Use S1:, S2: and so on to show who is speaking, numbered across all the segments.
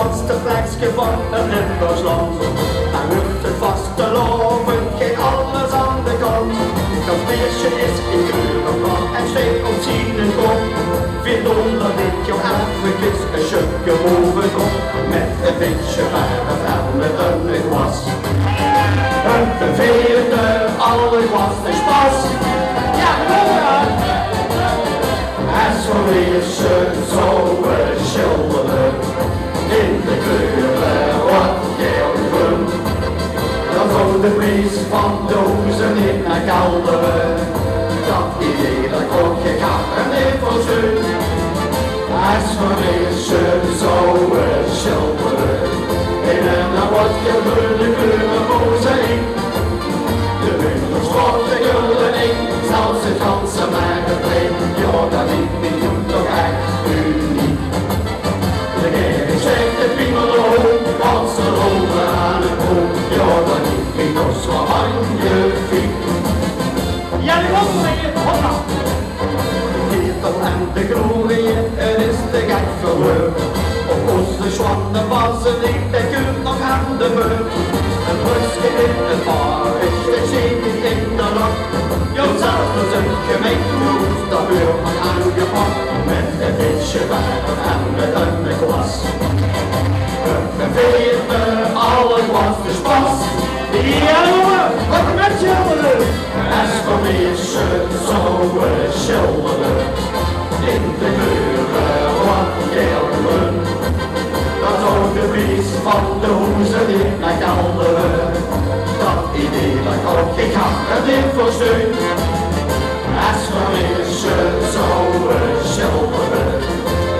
S1: grootste plekje van een Limburgsland. Hij hoeft het vast te lopen, geen alles aan de kant. Dat beestje is in kleurenblad en steekt op zijn kop. Vind onder dit jou eventjes een stukje bovenop. Met een beetje verf en met een glas. Een vervelende alle glas is pas. Ja, kom maar! En zo is het zo schilderen. In de kleuren wat geel groen. Dan zou de prijs van dozen in naar kelderen. Dat idee dat ook je kappen niet verstuurt. En zo is het zo schilderen. In een wat gevulde kleuren mozaïek. De winkels wordt de gulden in, zelfs het ganse magazijn. Ja, dat is niet goed, toch echt uniek. De kerk zegt de piemel omhoog, want ze lopen aan het boom. Ja, dat is niet toch zo magnifiek.
S2: Ja, die komt mee, hoppa!
S1: De ketel en de glorie, het is te gek voor leuk. Op onze schwannen was het niet, de kunt nog aan de beurt. Een rustje in het bar is de zee in de nacht. Jo, zelfs een gemeentehoes, dat wordt nog aangepakt. Met een beetje verf en met een glas. Een verveelde, alle glas is pas.
S2: Ja, jongen, wat met schilderen?
S1: En voor mij is het zo schilderen. In de kleuren wat geel groen. Dat ook de prijs van de hoezen in naar kelderen. Dat idee dat ook ik had het niet verstuurd. En voor mij is het zo schilderen.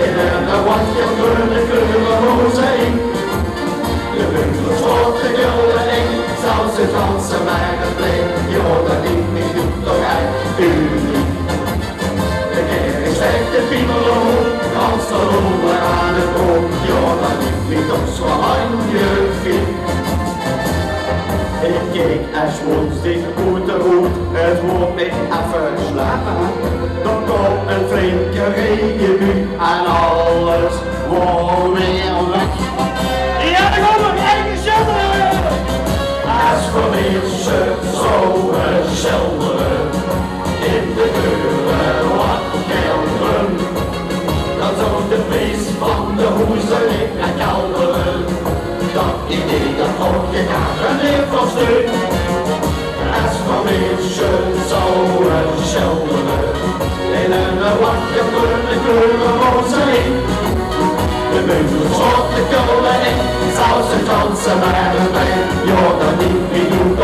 S1: In een wat geel groene kleuren mozaïek. De winkels wordt de gulden in, zelfs het ganse magazijn. Ja, dat is niet goed, toch echt uniek. De kerk steekt de piemel omhoog, als ze lopen aan het boom. Ja, dat is niet toch zo magnifiek. Ik keek als woensdag uit de hoed, het wordt me even slapen. Dan komt een flinke regenbui en alles wordt weer weg.
S2: Ja, daar komen we, eigen schilderen!
S1: Als voor mij is het zo schilderen. In de kleuren wat geel groen. Dan zou de prijs van de hoezen in naar kelderen. Dat idee dat ook je kappen niet verstuurt. Als voor mij is het zo schilderen. In een wat geel kleuren mozaïek. De winkels wordt de gulden in, zelfs het ganse magazijn. Ja, dat niet meer doen.